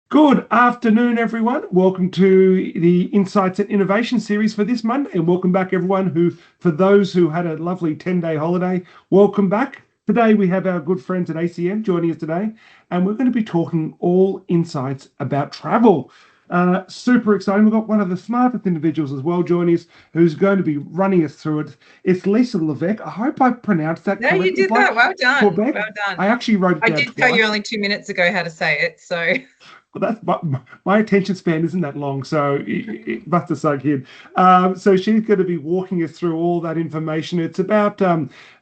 Good afternoon, everyone. Welcome to the Insights and Innovation series for this Monday. And welcome back, everyone for those who had a lovely 10-day holiday, welcome back. Today, we have our good friends at ACM joining us today, and we're going to be talking all insights about travel. Super exciting. We've got one of the smartest individuals as well joining us who's going to be running us through it. It's Lisa Levesque. I hope I pronounced that No, you correctly. did that. Well done. Quebec. Well done. I actually wrote it I down did tell you twice. only 2 minutes ago how to say it. So, Well, that's my attention span isn't that long, so it must have sunk in. So she's going to be walking us through all that information. It's about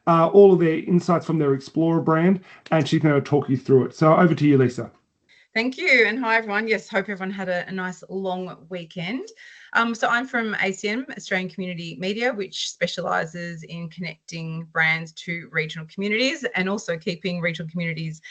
all of their insights from their Explorer brand, and she's going to talk you through it. So over to you, Lisa. thank you. And hi, everyone. Yes, hope everyone had a nice long weekend. So I'm from ACM, Australian Community Media, which specialises in connecting brands to regional communities and also keeping regional communities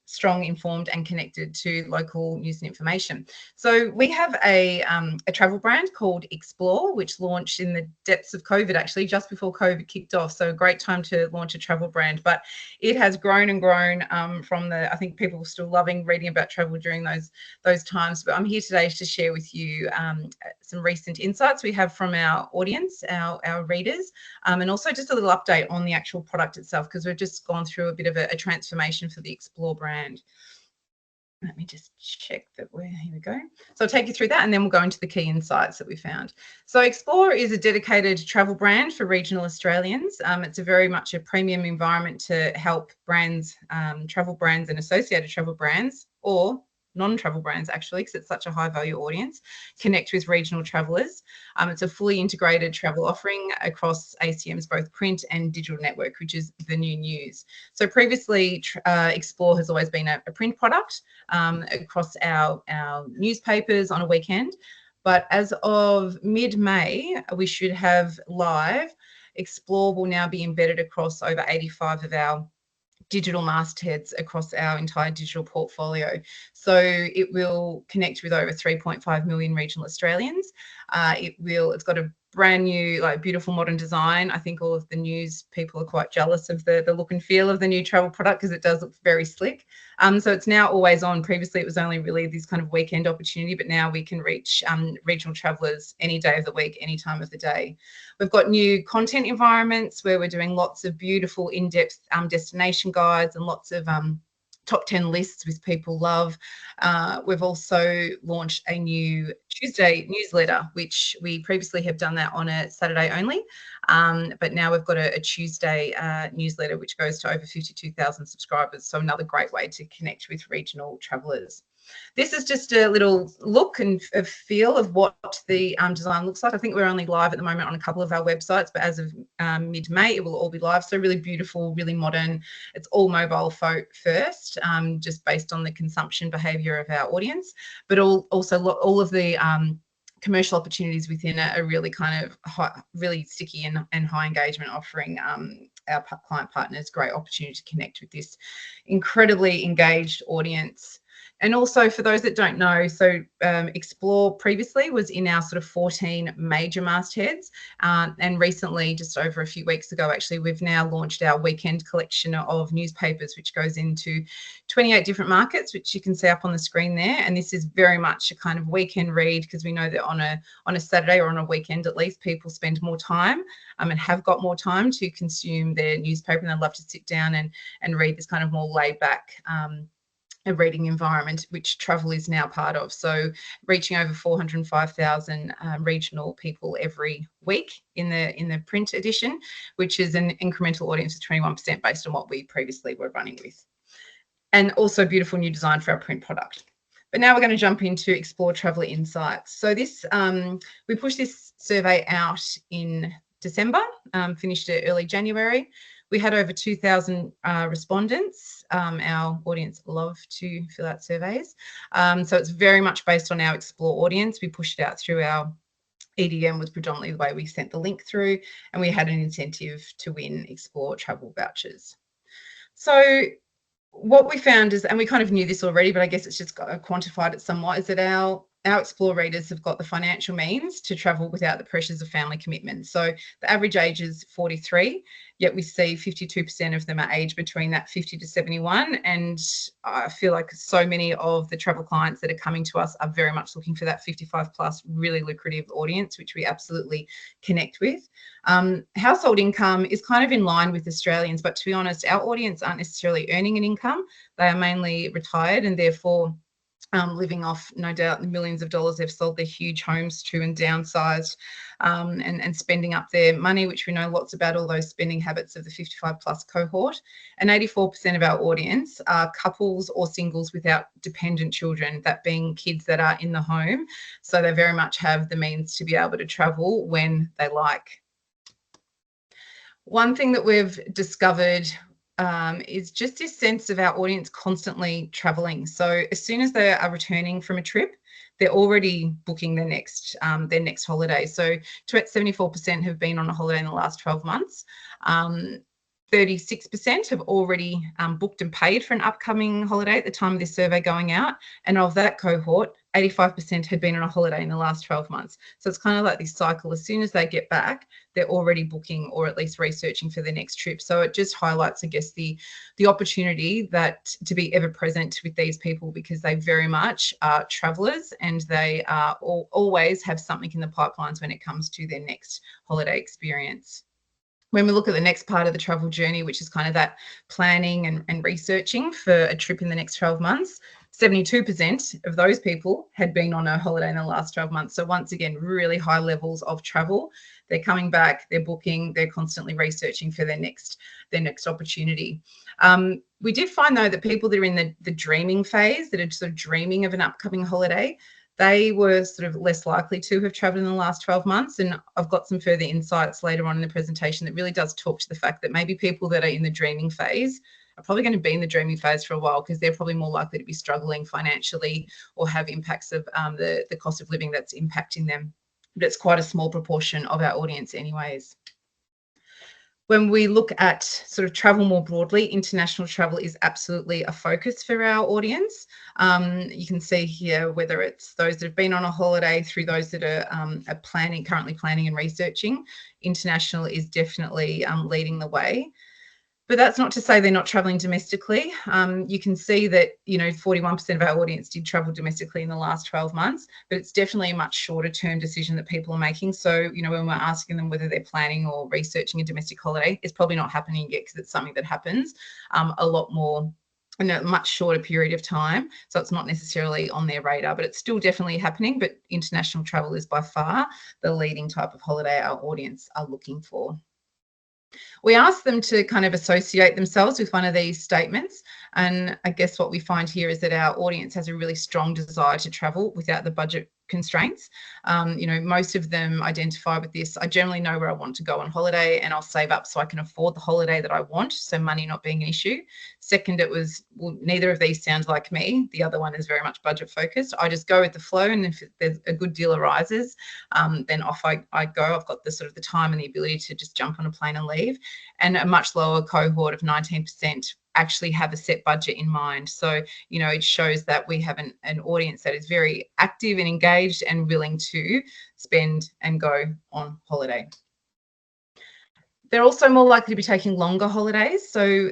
strong, informed and connected to local news and information. So we have a travel brand called Explore, which launched in the depths of COVID, actually, just before COVID kicked off. So a great time to launch a travel brand. But it has grown and grown I think people were still loving reading about travel during those times. But I'm here today to share with you some recent insights we have from our audience, our readers, and also just a little update on the actual product itself, because we've just gone through a bit of a transformation for the Explore brand. Let me just check that here we go. So I'll take you through that and then we'll go into the key insights that we found. So Explore is a dedicated travel brand for regional Australians. It's a very much a premium environment to help brands, travel brands and associated travel brands, or non-travel brands actually, because it's such a high value audience, connect with regional travellers. It's a fully integrated travel offering across ACM's both print and digital network, which is the new news. So previously, Explore has always been a print product across our newspapers on a weekend. But as of mid-May, we should have live. Explore will now be embedded across over 85 of our digital mastheads across our entire digital portfolio. So it will connect with over 3.5 million regional Australians. It's got a brand new, like beautiful modern design. I think all of the news people are quite jealous of the look and feel of the new travel product because it does look very slick. So it's now always on. Previously, it was only really this kind of weekend opportunity, but now we can reach regional travellers any day of the week, any time of the day. We've got new content environments where we're doing lots of beautiful in-depth destination guides and lots of top 10 lists with people love. We've also launched a new Tuesday newsletter, which we previously have done that on a Saturday only. But now we've got a Tuesday newsletter, which goes to over 52,000 subscribers. So another great way to connect with regional travellers. This is just a little look and a feel of what the design looks like. I think we're only live at the moment on a couple of our websites, but as of mid-May, it will all be live. So really beautiful, really modern. It's all mobile first, just based on the consumption behaviour of our audience, but also all of the commercial opportunities within it are really kind of really sticky and high engagement, offering our client partners great opportunity to connect with this incredibly engaged audience. And also, for those that don't know, so Explore previously was in our sort of 14 major mastheads. And recently, just over a few weeks ago, actually, we've now launched our weekend collection of newspapers, which goes into 28 different markets, which you can see up on the screen there. And this is very much a kind of weekend read, because we know that on a Saturday or on a weekend, at least, people spend more time and have got more time to consume their newspaper, and they love to sit down and read this kind of more laid back a reading environment, which travel is now part of. So reaching over 405,000 regional people every week in the print edition, which is an incremental audience of 21% based on what we previously were running with. And also beautiful new design for our print product. But now we're going to jump into Explore Traveller Insights. So this we pushed this survey out in December, finished it early January. We had over 2,000 respondents. Our audience love to fill out surveys. So it's very much based on our Explore audience. We pushed it out through our EDM, was predominantly the way we sent the link through, and we had an incentive to win Explore travel vouchers. So what we found is, and we kind of knew this already, but I guess it's just quantified it somewhat, is that our our Explore readers have got the financial means to travel without the pressures of family commitments. So the average age is 43, yet we see 52% of them are aged between that 50 to 71. And I feel like so many of the travel clients that are coming to us are very much looking for that 55 plus really lucrative audience, which we absolutely connect with. Household income is kind of in line with Australians, but to be honest, our audience aren't necessarily earning an income. They are mainly retired and therefore living off, no doubt, the millions of dollars they've sold their huge homes to and downsized, and spending up their money, which we know lots about all those spending habits of the 55 plus cohort. And 84% of our audience are couples or singles without dependent children, that being kids that are in the home. So they very much have the means to be able to travel when they like. One thing that we've discovered is just this sense of our audience constantly traveling. So as soon as they are returning from a trip, they're already booking their next holiday. So 74% have been on a holiday in the last 12 months. 36% have already booked and paid for an upcoming holiday at the time of this survey going out. And of that cohort, 85% had been on a holiday in the last 12 months. So it's kind of like this cycle. As soon as they get back, they're already booking or at least researching for their next trip. So it just highlights, I guess, the opportunity that to be ever present with these people, because they very much are travelers and they are always have something in the pipelines when it comes to their next holiday experience. When we look at the next part of the travel journey, which is kind of that planning and researching for a trip in the next 12 months, 72% of those people had been on a holiday in the last 12 months. So once again, really high levels of travel. They're coming back, they're booking, they're constantly researching for their next opportunity. We did find, though, that people that are in the dreaming phase, that are sort of dreaming of an upcoming holiday, they were sort of less likely to have traveled in the last 12 months. And I've got some further insights later on in the presentation that really does talk to the fact that maybe people that are in the dreaming phase are probably going to be in the dreaming phase for a while, because they're probably more likely to be struggling financially or have impacts of the cost of living that's impacting them. But it's quite a small proportion of our audience anyways. When we look at sort of travel more broadly, international travel is absolutely a focus for our audience. You can see here whether it's those that have been on a holiday through those that are currently planning and researching. International is definitely leading the way. But that's not to say they're not traveling domestically. You can see that, 41% of our audience did travel domestically in the last 12 months, but it's definitely a much shorter term decision that people are making. So, when we're asking them whether they're planning or researching a domestic holiday, it's probably not happening yet, because it's something that happens a lot more in a much shorter period of time. So it's not necessarily on their radar, but it's still definitely happening. But international travel is by far the leading type of holiday our audience are looking for. We ask them to kind of associate themselves with one of these statements. And I guess what we find here is that our audience has a really strong desire to travel without the budget constraints. Most of them identify with this: I generally know where I want to go on holiday and I'll save up so I can afford the holiday that I want. So money not being an issue. Second, it was, well, neither of these sounds like me. The other one is very much budget focused. I just go with the flow, and if there's a good deal arises, then off I go. I've got the sort of the time and the ability to just jump on a plane and leave. And a much lower cohort of 19% actually have a set budget in mind. So, it shows that we have an audience that is very active and engaged and willing to spend and go on holiday. They're also more likely to be taking longer holidays. So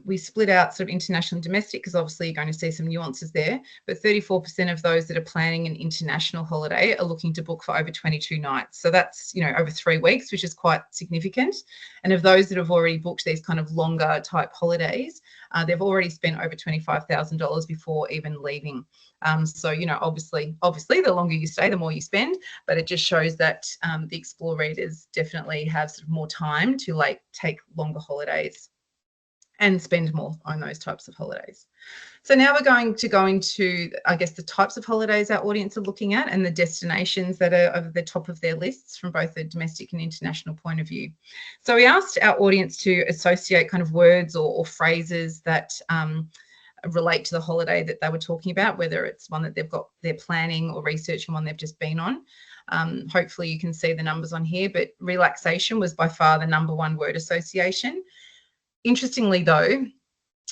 we split out sort of international and domestic, because obviously you're going to see some nuances there. But 34% of those that are planning an international holiday are looking to book for over 22 nights. So that's, over 3 weeks, which is quite significant. And of those that have already booked these kind of longer type holidays, they've already spent over $25,000 before even leaving. So, obviously, the longer you stay, the more you spend, but it just shows that the Explore readers definitely have sort of more time to take longer holidays and spend more on those types of holidays. So now we're going to go into, I guess, the types of holidays our audience are looking at and the destinations that are over the top of their lists from both a domestic and international point of view. So we asked our audience to associate kind of words or phrases that relate to the holiday that they were talking about, whether it's one that they're planning or researching, one they've just been on. Hopefully you can see the numbers on here, but relaxation was by far the #1 word association. Interestingly, though,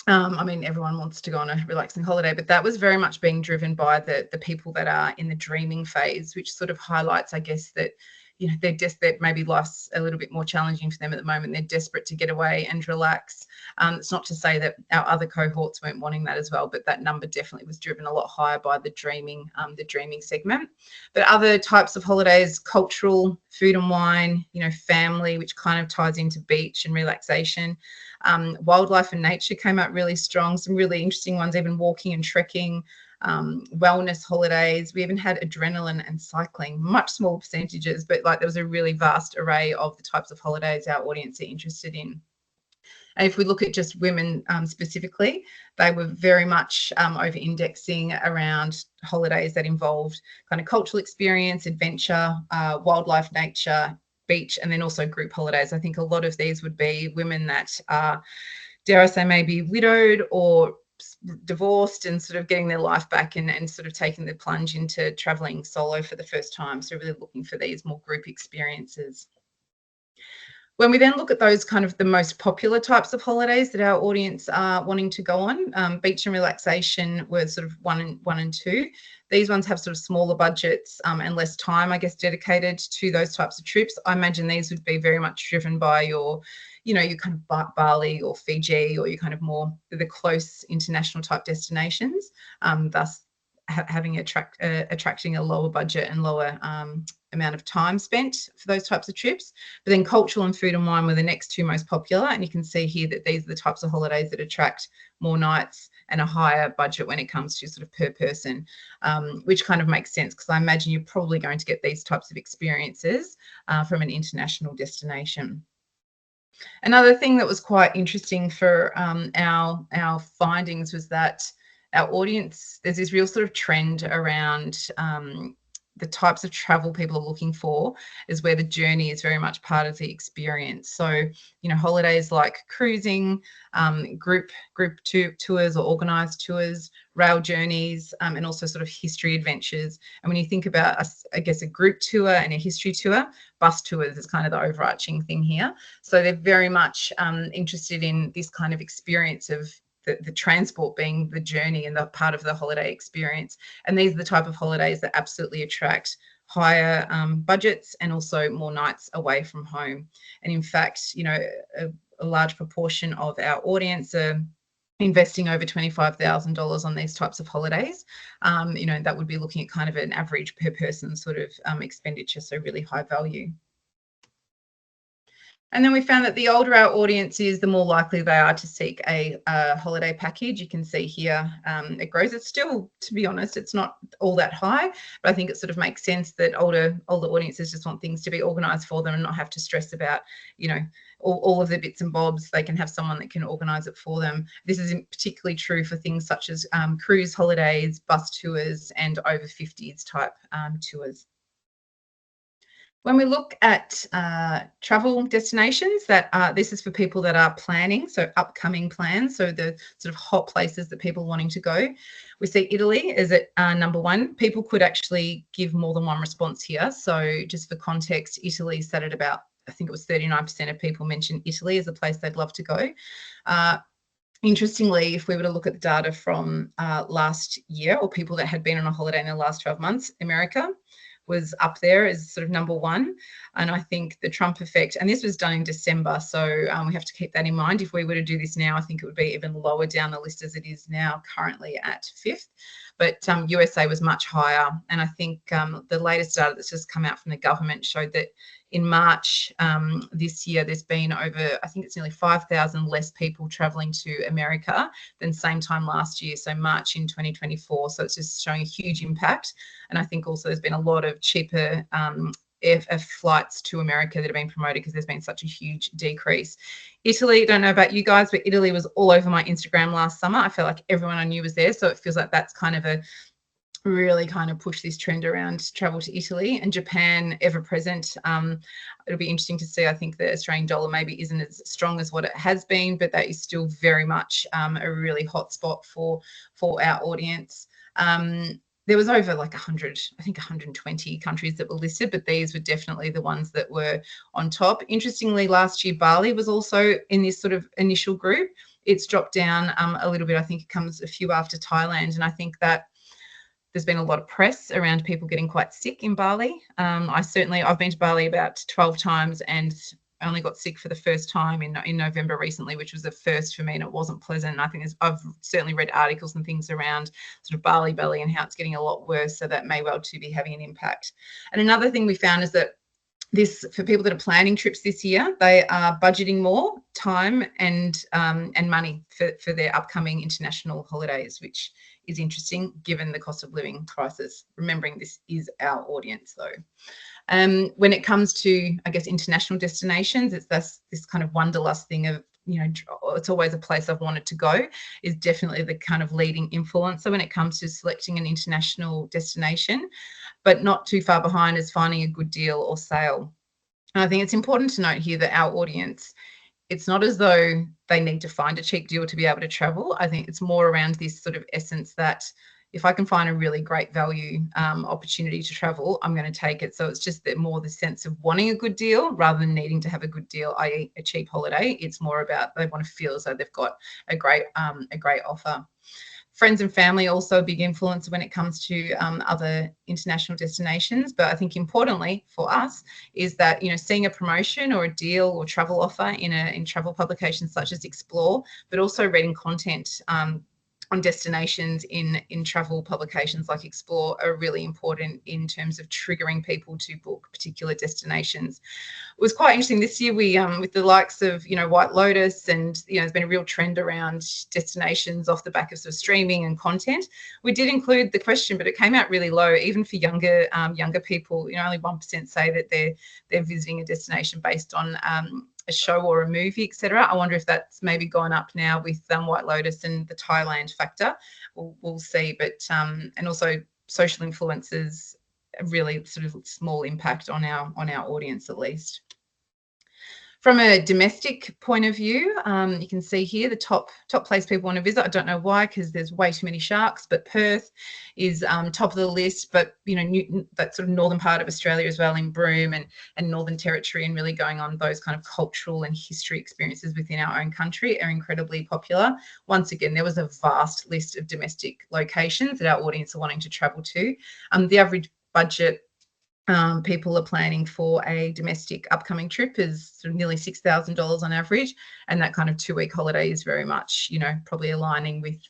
I mean, everyone wants to go on a relaxing holiday, but that was very much being driven by the people that are in the dreaming phase, which sort of highlights, I guess, that they're just that maybe life's a little bit more challenging for them at the moment. They're desperate to get away and relax. It's not to say that our other cohorts weren't wanting that as well, but that number definitely was driven a lot higher by the dreaming segment. But other types of holidays, cultural, food and wine, family, which kind of ties into beach and relaxation. Wildlife and nature came out really strong, some really interesting ones, even walking and trekking, wellness holidays. We even had adrenaline and cycling, much smaller percentages, but like there was a really vast array of the types of holidays our audience are interested in. And if we look at just women specifically, they were very much over-indexing around holidays that involved kind of cultural experience, adventure, wildlife, nature, beach, and then also group holidays. I think a lot of these would be women that are, dare I say, maybe widowed or divorced and sort of getting their life back and sort of taking the plunge into traveling solo for the first time. So really looking for these more group experiences. When we then look at those kind of the most popular types of holidays that our audience are wanting to go on, beach and relaxation were sort of one and two. These ones have sort of smaller budgets and less time, I guess, dedicated to those types of trips. I imagine these would be very much driven by your kind of Bali or Fiji, or your kind of more the close international type destinations, thus having attracting a lower budget and lower amount of time spent for those types of trips. But then cultural and food and wine were the next two most popular. And you can see here that these are the types of holidays that attract more nights and a higher budget when it comes to sort of per person, which kind of makes sense because I imagine you're probably going to get these types of experiences from an international destination. Another thing that was quite interesting for our findings was that our audience, there's this real sort of trend around the types of travel people are looking for is where the journey is very much part of the experience. So, holidays like cruising, group tours or organised tours, rail journeys, and also sort of history adventures. And when you think about, I guess, a group tour and a history tour, bus tours is kind of the overarching thing here. So they're very much interested in this kind of experience of the transport being the journey and the part of the holiday experience. And these are the type of holidays that absolutely attract higher budgets and also more nights away from home. And in fact, a large proportion of our audience are investing over $25,000 on these types of holidays. That would be looking at kind of an average per person sort of expenditure, so really high value. And then we found that the older our audience is, the more likely they are to seek a holiday package. You can see here it grows. It's still, to be honest, it's not all that high, but I think it sort of makes sense that older audiences just want things to be organised for them and not have to stress about, all of the bits and bobs. They can have someone that can organise it for them. This is particularly true for things such as cruise holidays, bus tours, and over 50s type tours. When we look at travel destinations, this is for people that are planning, so upcoming plans, so the sort of hot places that people are wanting to go. We see Italy is at number one. People could actually give more than one response here. So just for context, Italy sat at about, I think it was 39% of people mentioned Italy as a place they'd love to go. Interestingly, if we were to look at the data from last year, or people that had been on a holiday in the last 12 months, America was up there as sort of number one. And I think the Trump effect, and this was done in December, so we have to keep that in mind. If we were to do this now, I think it would be even lower down the list as it is now, currently at 5th. But USA was much higher. And I think the latest data that's just come out from the government showed that in March this year, there's been over, I think it's nearly 5,000 less people traveling to America than same time last year, so March in 2024. So it's just showing a huge impact. And I think also there's been a lot of cheaper flights to America that have been promoted because there's been such a huge decrease. Italy, I don't know about you guys, but Italy was all over my Instagram last summer. I felt like everyone I knew was there. So it feels like that's kind of really kind of push this trend around travel to Italy. And Japan, ever present. It'll be interesting to see. I think the Australian dollar maybe isn't as strong as what it has been, but that is still very much a really hot spot for our audience. There was over like 100, I think 120 countries that were listed, but these were definitely the ones that were on top. Interestingly, last year, Bali was also in this sort of initial group. it's dropped down a little bit. I think it comes a few after Thailand, and I think that there's been a lot of press around people getting quite sick in Bali. I've been to Bali about 12 times, and I only got sick for the first time in November recently, which was the first for me, and it wasn't pleasant. And I think I've certainly read articles and things around sort of Bali belly and how it's getting a lot worse, so that may well too be having an impact. And another thing we found is that for people that are planning trips this year, they are budgeting more time and money for their upcoming international holidays, which is interesting given the cost of living crisis. Remembering this is our audience though. When it comes to, I guess, international destinations, it's this kind of wanderlust thing of, it's always a place I've wanted to go, is definitely the kind of leading influencer when it comes to selecting an international destination, but not too far behind is finding a good deal or sale. And I think it's important to note here that our audience, it's not as though they need to find a cheap deal to be able to travel. I think it's more around this sort of essence that if I can find a really great value opportunity to travel, I'm going to take it. So it's just more the sense of wanting a good deal rather than needing to have a good deal, i.e. a cheap holiday. It's more about they want to feel as though they've got a great offer. Friends and family also a big influence when it comes to other international destinations. But I think importantly for us is that, seeing a promotion or a deal or travel offer in travel publications such as Explore, but also reading content on destinations in travel publications like Explore are really important in terms of triggering people to book particular destinations. It was quite interesting this year. We with the likes of White Lotus, and there's been a real trend around destinations off the back of sort of streaming and content. We did include the question, but it came out really low, even for younger people. Only 1% say that they're visiting a destination based on a show or a movie, etc. I wonder if that's maybe gone up now with White Lotus and the Thailand factor. We'll see. But and also social influencers, a really sort of small impact on our audience at least. From a domestic point of view, you can see here the top place people want to visit. I don't know why, because there's way too many sharks, but Perth is top of the list. But that sort of northern part of Australia as well, in Broome and Northern Territory, and really going on those kind of cultural and history experiences within our own country are incredibly popular. Once again, there was a vast list of domestic locations that our audience are wanting to travel to. The average budget people are planning for a domestic upcoming trip is sort of nearly $6,000 on average, and that kind of 2-week holiday is very much, probably aligning with.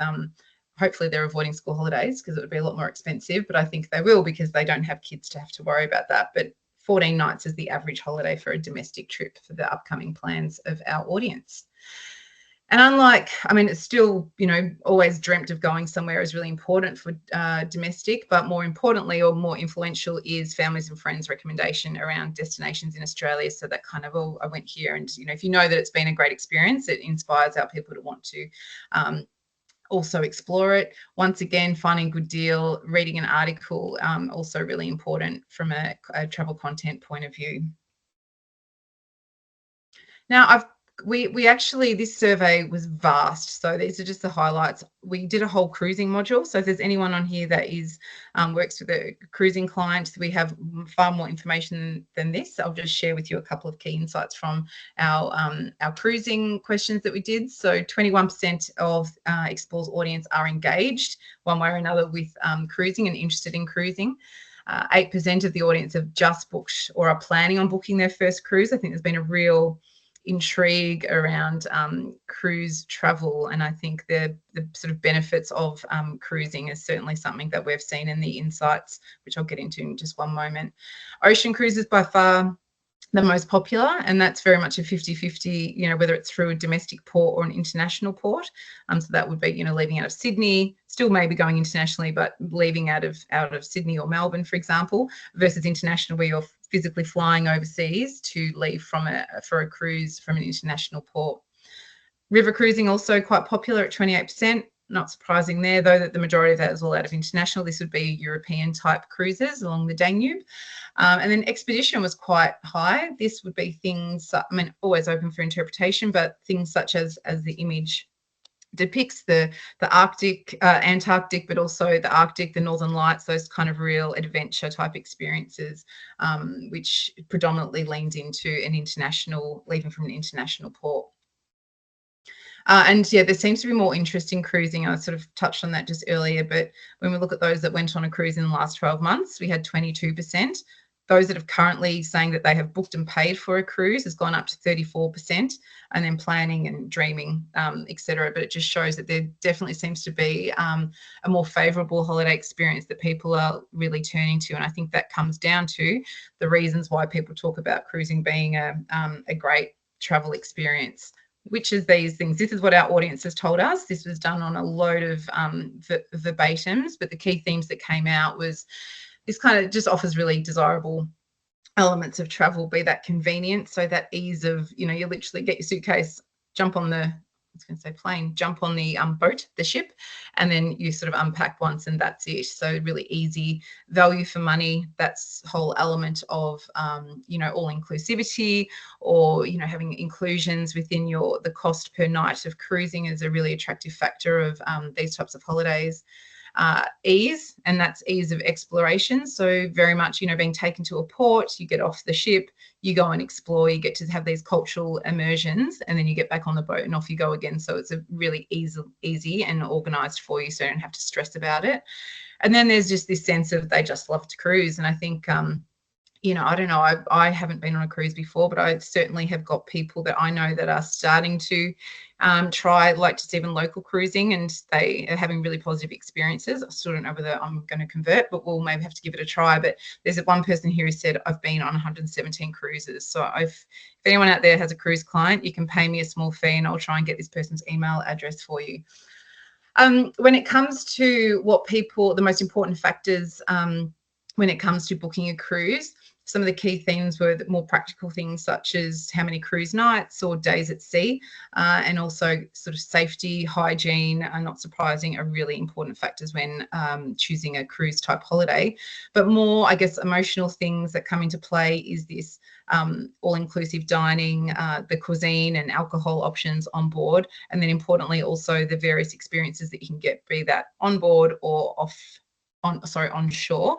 Hopefully they're avoiding school holidays because it would be a lot more expensive, but I think they will because they don't have kids to have to worry about that. But 14 nights is the average holiday for a domestic trip for the upcoming plans of our audience. And unlike, it's still, always dreamt of going somewhere is really important for domestic, but more importantly or more influential is families and friends' recommendation around destinations in Australia. So that kind of, I went here, and, if you know that it's been a great experience, it inspires our people to want to also explore it. Once again, finding a good deal, reading an article, also really important from a travel content point of view. Now, we actually, this survey was vast. So these are just the highlights. We did a whole cruising module. So if there's anyone on here that works with a cruising client, we have far more information than this. I'll just share with you a couple of key insights from our cruising questions that we did. So 21% of Explore's audience are engaged one way or another with cruising and interested in cruising. 8% of the audience have just booked or are planning on booking their first cruise. I think there's been a real intrigue around cruise travel, and I think the sort of benefits of cruising is certainly something that we've seen in the insights, which I'll get into in just one moment. Ocean cruises by far the most popular, and that's very much a 50-50, whether it's through a domestic port or an international port. So that would be, leaving out of Sydney, still maybe going internationally, but leaving out of Sydney or Melbourne, for example, versus international, where you're physically flying overseas to leave for a cruise from an international port. River cruising also quite popular at 28%. Not surprising there, though, that the majority of that is all out of international. This would be European type cruises along the Danube. And then expedition was quite high. This would be things, always open for interpretation, but things such as the image depicts the Arctic, Antarctic, but also the Arctic, the Northern Lights, those kind of real adventure type experiences, which predominantly leans into leaving from an international port. And yeah, there seems to be more interest in cruising. I sort of touched on that just earlier, but when we look at those that went on a cruise in the last 12 months, we had 22%. Those that have currently saying that they have booked and paid for a cruise has gone up to 34%, and then planning and dreaming, etc. But it just shows that there definitely seems to be a more favourable holiday experience that people are really turning to. And I think that comes down to the reasons why people talk about cruising being a great travel experience, which is these things. This is what our audience has told us. This was done on a load of verbatims, but the key themes that came out was this kind of just offers really desirable elements of travel, be that convenience, so that ease of, you literally get your suitcase, jump on the, I was going to say plane, jump on the boat, the ship, and then you sort of unpack once and that's it. So really easy, value for money. That's whole element of, all inclusivity, or, having inclusions within the cost per night of cruising is a really attractive factor of these types of holidays. Ease, and that's ease of exploration. So very much, being taken to a port, you get off the ship, you go and explore, you get to have these cultural immersions, and then you get back on the boat and off you go again. So it's a really easy and organized for you, so you don't have to stress about it. And then there's just this sense of they just love to cruise. And I think, I don't know, I haven't been on a cruise before, but I certainly have got people that I know that are starting to try, like just even local cruising, and they are having really positive experiences. I still don't know whether I'm going to convert, but we'll maybe have to give it a try. But there's one person here who said, I've been on 117 cruises. So if anyone out there has a cruise client, you can pay me a small fee and I'll try and get this person's email address for you. When it comes to the most important factors when it comes to booking a cruise, some of the key themes were the more practical things, such as how many cruise nights or days at sea, and also sort of safety, hygiene, and not surprising, are really important factors when choosing a cruise type holiday. But more, I guess, emotional things that come into play is this all-inclusive dining, the cuisine and alcohol options on board, and then importantly also the various experiences that you can get, be that on board or on shore.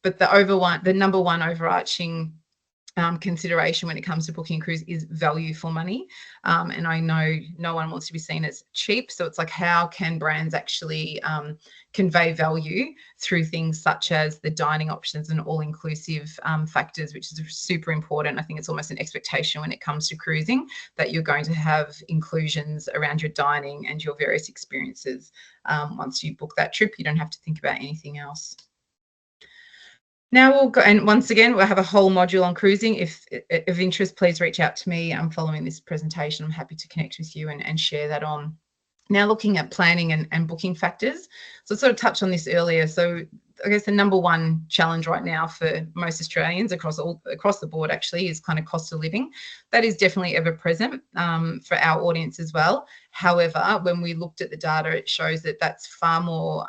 But the number one overarching consideration when it comes to booking a cruise is value for money. And I know no one wants to be seen as cheap. So it's like, how can brands actually convey value through things such as the dining options and all-inclusive factors, which is super important. I think it's almost an expectation when it comes to cruising that you're going to have inclusions around your dining and your various experiences. Once you book that trip, you don't have to think about anything else. Now we'll go, and once again, we'll have a whole module on cruising. If of interest, please reach out to me. I'm following this presentation. I'm happy to connect with you and share that on. Now looking at planning and booking factors. So I sort of touched on this earlier. So I guess the number one challenge right now for most Australians across the board actually is kind of cost of living. That is definitely ever present for our audience as well. However, when we looked at the data, it shows that that's far more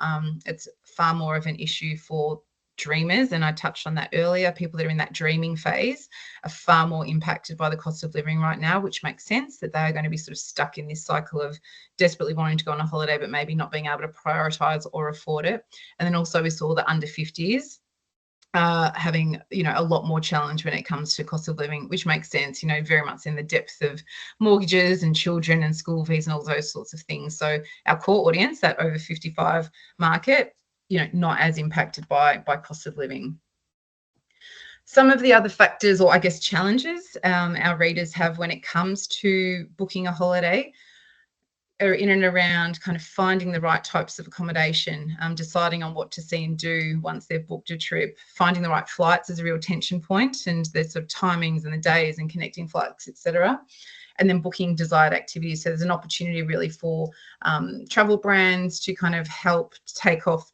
of an issue for dreamers, and I touched on that earlier. People that are in that dreaming phase are far more impacted by the cost of living right now, which makes sense that they are going to be sort of stuck in this cycle of desperately wanting to go on a holiday but maybe not being able to prioritize or afford it. And then also we saw the under 50s having a lot more challenge when it comes to cost of living, which makes sense, very much in the depth of mortgages and children and school fees and all those sorts of things. So our core audience, that over 55 market, not as impacted by cost of living. Some of the other factors, or I guess challenges, our readers have when it comes to booking a holiday are in and around kind of finding the right types of accommodation, deciding on what to see and do once they've booked a trip. Finding the right flights is a real tension point, and the sort of timings and the days and connecting flights, etc. And then booking desired activities. So there's an opportunity really for travel brands to kind of help take off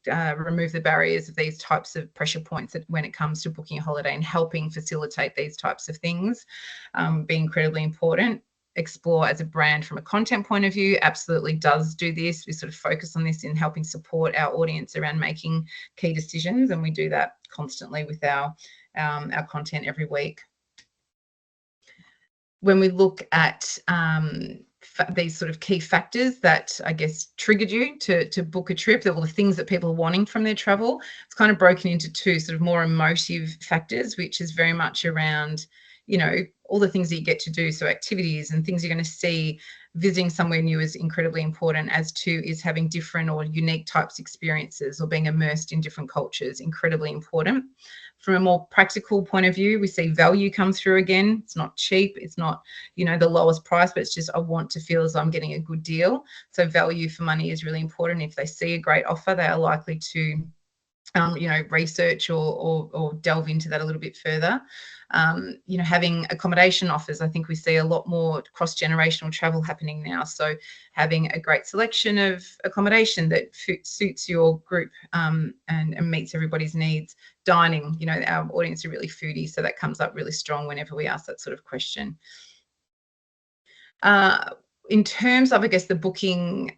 remove the barriers of these types of pressure points when it comes to booking a holiday, and helping facilitate these types of things, be incredibly important. Explore as a brand from a content point of view absolutely does do this. We sort of focus on this in helping support our audience around making key decisions, and we do that constantly with our content every week. When we look at these sort of key factors that I guess triggered you to book a trip, all the things that people are wanting from their travel, it's kind of broken into two sort of more emotive factors, which is very much around, all the things that you get to do. So activities and things you're going to see. Visiting somewhere new is incredibly important, as too is having different or unique types of experiences or being immersed in different cultures, incredibly important. From a more practical point of view, we see value come through again. It's not cheap. It's not, the lowest price, but it's just, I want to feel as I'm getting a good deal. So value for money is really important. If they see a great offer, they are likely to research or delve into that a little bit further. Having accommodation offers, I think we see a lot more cross-generational travel happening now. So having a great selection of accommodation that suits your group and meets everybody's needs. Dining, our audience are really foodie, so that comes up really strong whenever we ask that sort of question. In terms of, I guess, the booking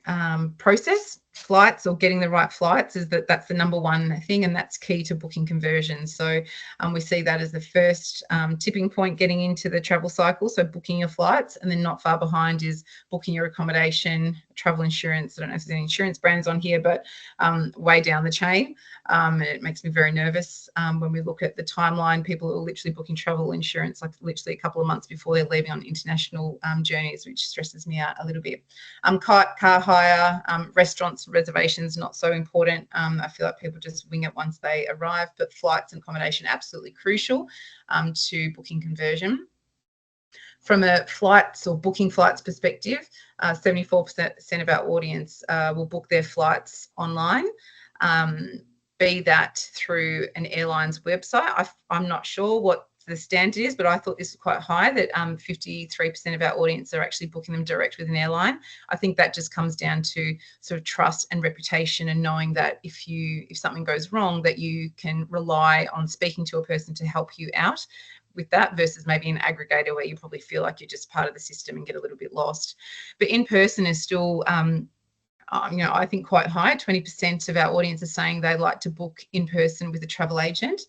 process, flights or getting the right flights that's the number one thing, and that's key to booking conversions. So we see that as the first tipping point getting into the travel cycle. So booking your flights, and then not far behind is booking your accommodation, travel insurance. I don't know if there's any insurance brands on here, but way down the chain. And it makes me very nervous when we look at the timeline. People are literally booking travel insurance like literally a couple of months before they're leaving on international journeys, which stresses me out a little bit. Car hire, restaurants, reservations, not so important. I feel like people just wing it once they arrive, but flights and accommodation absolutely crucial to booking conversion. From a flights or booking flights perspective, 74% of our audience will book their flights online, be that through an airline's website. I'm not sure what the standard is, but I thought this was quite high, that 53% of our audience are actually booking them direct with an airline. I think that just comes down to sort of trust and reputation, and knowing that if something goes wrong, that you can rely on speaking to a person to help you out with that, versus maybe an aggregator where you probably feel like you're just part of the system and get a little bit lost. But in person is still I think quite high. 20% of our audience are saying they like to book in person with a travel agent,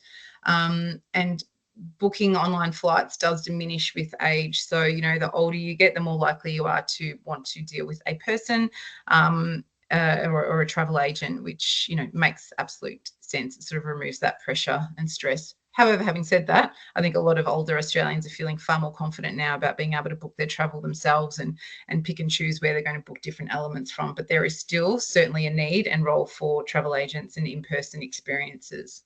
and booking online flights does diminish with age. So, the older you get, the more likely you are to want to deal with a person or a travel agent, which, makes absolute sense. It sort of removes that pressure and stress. However, having said that, I think a lot of older Australians are feeling far more confident now about being able to book their travel themselves and pick and choose where they're going to book different elements from. But there is still certainly a need and role for travel agents and in-person experiences.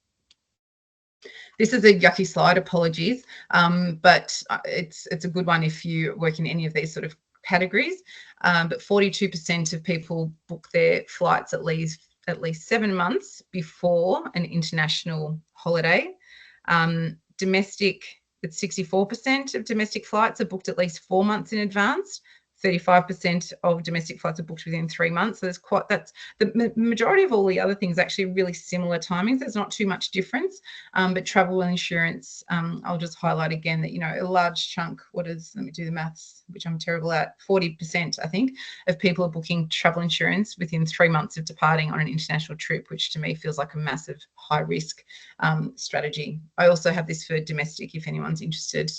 This is a yucky slide, apologies, but it's a good one if you work in any of these sort of categories. But 42% of people book their flights at least 7 months before an international holiday. Domestic, it's 64% of domestic flights are booked at least 4 months in advance. 35% of domestic flights are booked within 3 months. So that's the majority of all the other things, actually really similar timings. There's not too much difference, but travel and insurance, I'll just highlight again that, a large chunk, let me do the maths, which I'm terrible at, 40%, I think, of people are booking travel insurance within 3 months of departing on an international trip, which to me feels like a massive high risk strategy. I also have this for domestic, if anyone's interested,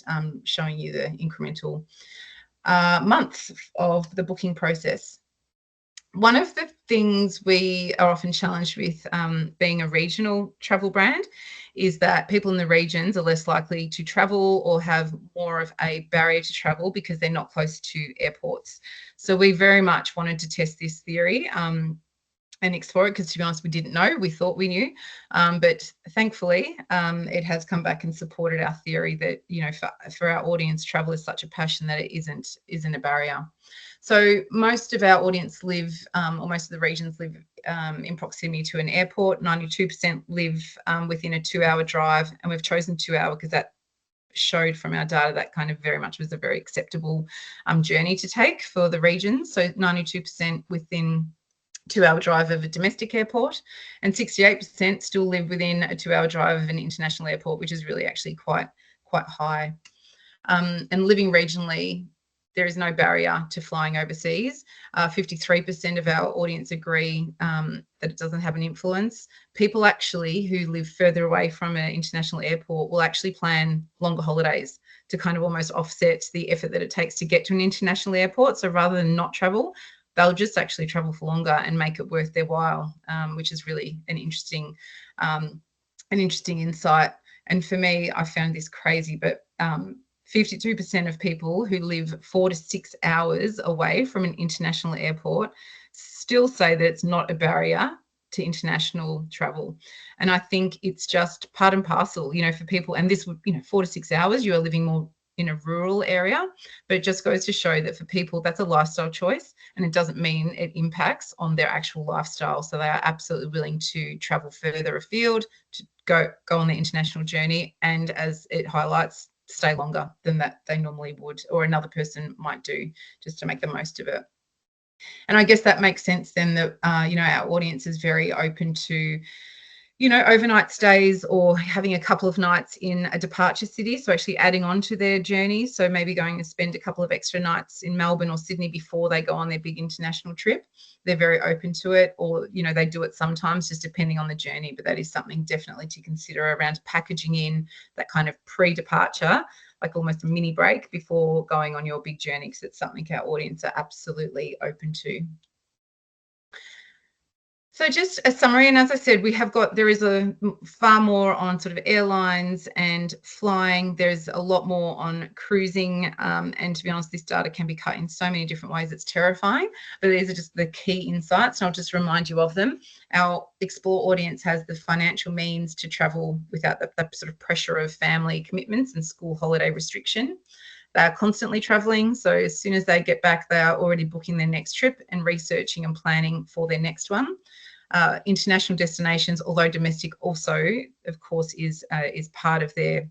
showing you the incremental months of the booking process. One of the things we are often challenged with being a regional travel brand is that people in the regions are less likely to travel or have more of a barrier to travel because they're not close to airports. So we very much wanted to test this theory and explore it, because to be honest, we didn't know. We thought we knew, but thankfully it has come back and supported our theory that, for our audience, travel is such a passion that it isn't a barrier. So most of our audience live, or most of the regions live in proximity to an airport. 92% live within a 2-hour drive, and we've chosen 2 hours because that showed from our data that kind of very much was a very acceptable journey to take for the regions. So 92% within 2-hour drive of a domestic airport, and 68% still live within a 2-hour drive of an international airport, which is really actually quite high. And living regionally, there is no barrier to flying overseas. 53% of our audience agree that it doesn't have an influence. People actually who live further away from an international airport will actually plan longer holidays to kind of almost offset the effort that it takes to get to an international airport. So rather than not travel, they'll just actually travel for longer and make it worth their while, which is really an interesting insight. And for me, I found this crazy, but 52% of people who live 4 to 6 hours away from an international airport still say that it's not a barrier to international travel. And I think it's just part and parcel, for people. And this would, 4 to 6 hours, you are living more in a rural area, but it just goes to show that for people, that's a lifestyle choice, and it doesn't mean it impacts on their actual lifestyle. So they are absolutely willing to travel further afield, to go on the international journey, and as it highlights, stay longer than that they normally would, or another person might do, just to make the most of it. And I guess that makes sense then that, our audience is very open to, overnight stays or having a couple of nights in a departure city. So actually adding on to their journey. So maybe going to spend a couple of extra nights in Melbourne or Sydney before they go on their big international trip. They're very open to it, or, they do it sometimes just depending on the journey. But that is something definitely to consider around packaging in that kind of pre-departure, like almost a mini break before going on your big journey, because it's something our audience are absolutely open to. So just a summary, and as I said, there is a far more on sort of airlines and flying. There's a lot more on cruising, and to be honest, this data can be cut in so many different ways. It's terrifying, but these are just the key insights, and I'll just remind you of them. Our Explore audience has the financial means to travel without the sort of pressure of family commitments and school holiday restriction. They are constantly traveling, so as soon as they get back, they are already booking their next trip and researching and planning for their next one. International destinations, although domestic also, of course, is part of their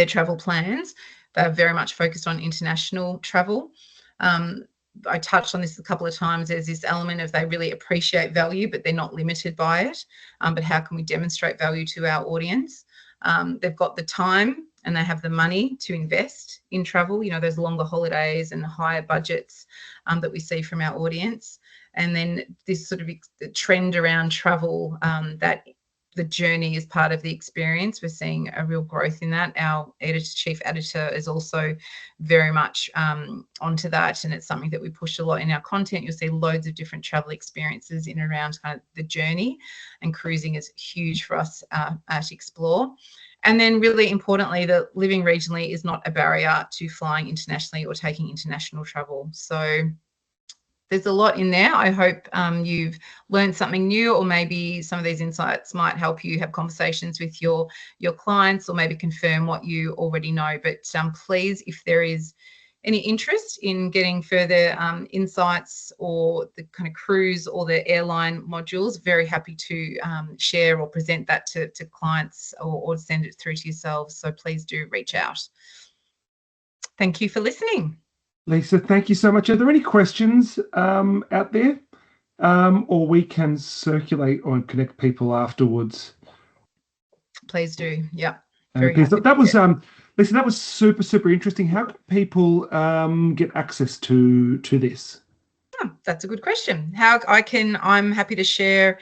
travel plans. They're very much focused on international travel. I touched on this a couple of times. There's this element of they really appreciate value, but they're not limited by it. But how can we demonstrate value to our audience? They've got the time and they have the money to invest in travel, those longer holidays and higher budgets that we see from our audience. And then this sort of trend around travel, that the journey is part of the experience. We're seeing a real growth in that. Our chief editor is also very much onto that, and it's something that we push a lot in our content. You'll see loads of different travel experiences in and around kind of the journey, and cruising is huge for us at Explore. And then really importantly, that living regionally is not a barrier to flying internationally or taking international travel. So there's a lot in there. I hope you've learned something new, or maybe some of these insights might help you have conversations with your clients, or maybe confirm what you already know. But please, if there is any interest in getting further insights or the kind of cruise or the airline modules, very happy to share or present that to clients, or send it through to yourselves. So please do reach out. Thank you for listening. Lisa, thank you so much. Are there any questions out there? Or we can circulate or connect people afterwards? Please do. Yeah. That was Lisa, that was super, super interesting. How can people get access to this? Oh, that's a good question. I'm happy to share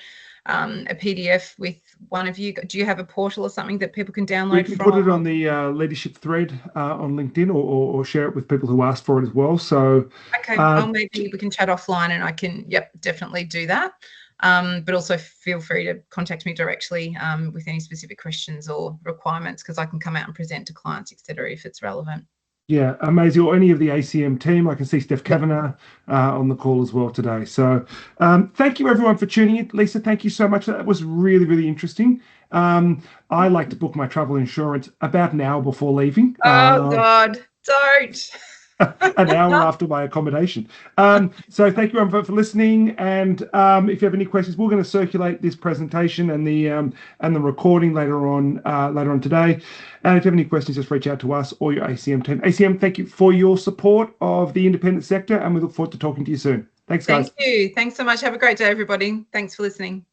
a PDF with one of you. Do you have a portal or something that people can download? We can put it on the leadership thread on LinkedIn, or share it with people who asked for it as well. So okay, maybe we can chat offline, and I can definitely do that. But also feel free to contact me directly with any specific questions or requirements, because I can come out and present to clients, etc., if it's relevant. Yeah, amazing. Or any of the ACM team. I can see Steph Kavanagh on the call as well today. So thank you, everyone, for tuning in. Lisa, thank you so much. That was really, really interesting. I like to book my travel insurance about an hour before leaving. Oh, God, don't. An hour after my accommodation. So thank you everyone for listening. And if you have any questions, we're going to circulate this presentation and the recording later on today. And if you have any questions, just reach out to us or your ACM team. ACM, thank you for your support of the independent sector, and we look forward to talking to you soon. Thanks, guys. Thank you. Thanks so much. Have a great day, everybody. Thanks for listening.